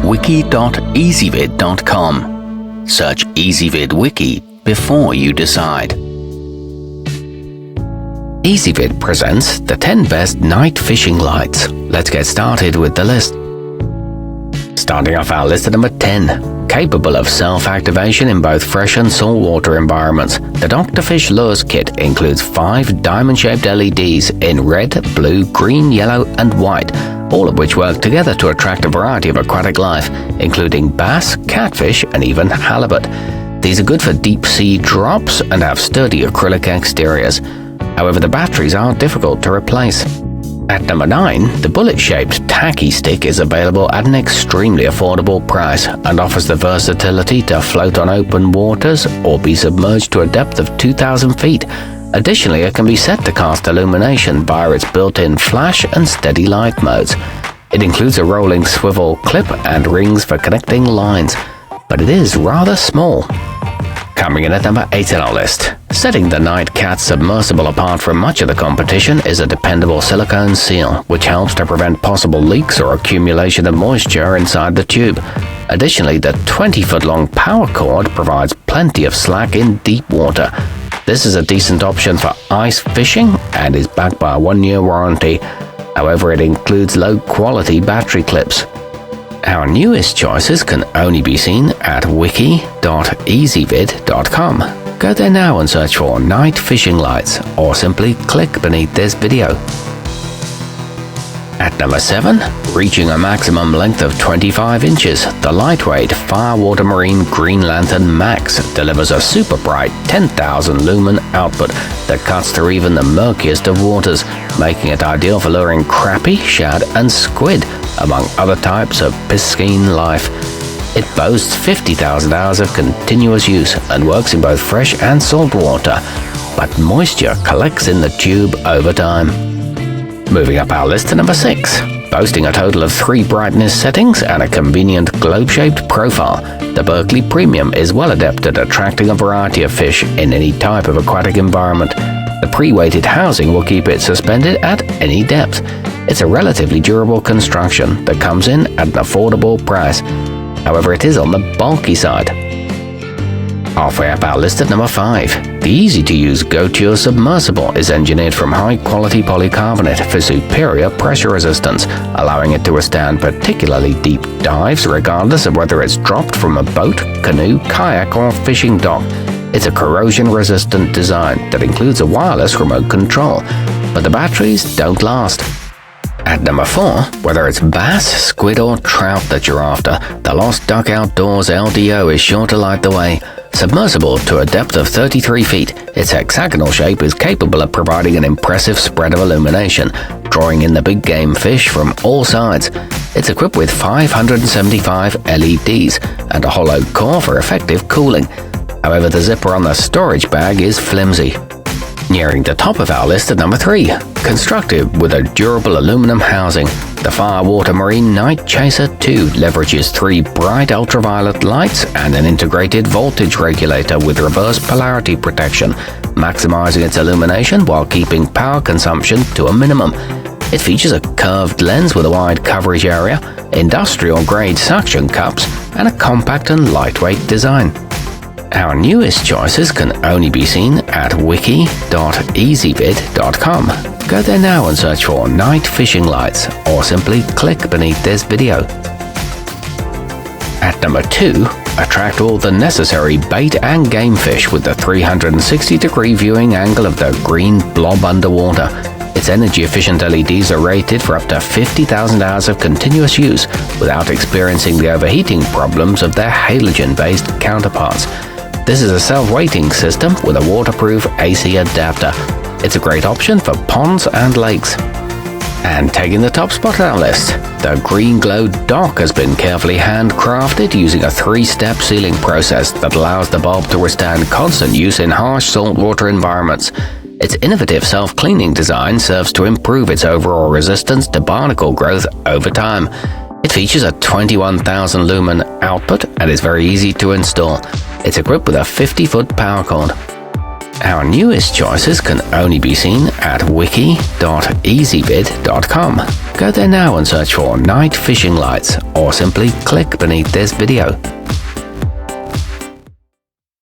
wiki.ezvid.com. Search Ezvid Wiki before you decide. Ezvid presents the 10 best night fishing lights. Let's get started with the list. Starting off our list at number 10. Capable of self-activation in both fresh and saltwater environments, the Dr. Fish Lures Kit includes 5 diamond-shaped LEDs in red, blue, green, yellow, and white, all of which work together to attract a variety of aquatic life, including bass, catfish, and even halibut. These are good for deep-sea drops and have sturdy acrylic exteriors. However, the batteries are difficult to replace. At number 9, the bullet-shaped tacky stick is available at an extremely affordable price and offers the versatility to float on open waters or be submerged to a depth of 2,000 feet. Additionally, it can be set to cast illumination via its built-in flash and steady light modes. It includes a rolling swivel clip and rings for connecting lines, but it is rather small. Coming in at number 8 on our list. Setting the Nightcat submersible apart from much of the competition is a dependable silicone seal, which helps to prevent possible leaks or accumulation of moisture inside the tube. Additionally, the 20-foot-long power cord provides plenty of slack in deep water. This is a decent option for ice fishing and is backed by a 1-year warranty. However, it includes low-quality battery clips. Our newest choices can only be seen at wiki.ezvid.com. Go there now and search for night fishing lights, or simply click beneath this video. At number 7, reaching a maximum length of 25 inches, the lightweight firewatermarine Green Lantern Maxx delivers a super bright 10,000 lumen output that cuts through even the murkiest of waters, making it ideal for luring crappie, shad, and squid, among other types of piscine life. It boasts 50,000 hours of continuous use and works in both fresh and salt water, but moisture collects in the tube over time. Moving up our list to number 6. Boasting a total of 3 brightness settings and a convenient globe-shaped profile, the Berkeley Premium is well adept at attracting a variety of fish in any type of aquatic environment. The pre-weighted housing will keep it suspended at any depth. It's a relatively durable construction that comes in at an affordable price. However, it is on the bulky side. Halfway up our list at number 5. The easy-to-use goture submersible is engineered from high-quality polycarbonate for superior pressure resistance, allowing it to withstand particularly deep dives regardless of whether it's dropped from a boat, canoe, kayak, or fishing dock. It's a corrosion-resistant design that includes a wireless remote control, but the batteries don't last. At number 4, whether it's bass, squid, or trout that you're after, the Lost Duck Outdoors LDO is sure to light the way. Submersible to a depth of 33 feet, its hexagonal shape is capable of providing an impressive spread of illumination, drawing in the big game fish from all sides. It's equipped with 575 LEDs and a hollow core for effective cooling. However, the zipper on the storage bag is flimsy. Nearing the top of our list at number 3, constructed with a durable aluminum housing, the Firewatermarine Night Chaser 2 leverages 3 bright ultraviolet lights and an integrated voltage regulator with reverse polarity protection, maximizing its illumination while keeping power consumption to a minimum. It features a curved lens with a wide coverage area, industrial-grade suction cups, and a compact and lightweight design. Our newest choices can only be seen at wiki.ezvid.com. Go there now and search for night fishing lights, or simply click beneath this video. At number 2, attract all the necessary bait and game fish with the 360-degree viewing angle of the green blob underwater. Its energy-efficient LEDs are rated for up to 50,000 hours of continuous use without experiencing the overheating problems of their halogen-based counterparts. This is a self-weighting system with a waterproof AC adapter. It's a great option for ponds and lakes. And taking the top spot on our list, the Green Glow dock has been carefully handcrafted using a 3-step sealing process that allows the bulb to withstand constant use in harsh saltwater environments. Its innovative self-cleaning design serves to improve its overall resistance to barnacle growth over time. It features a 21,000 lumen output and is very easy to install. It's equipped with a 50-foot power cord. Our newest choices can only be seen at wiki.ezvid.com. Go there now and search for night fishing lights, or simply click beneath this video.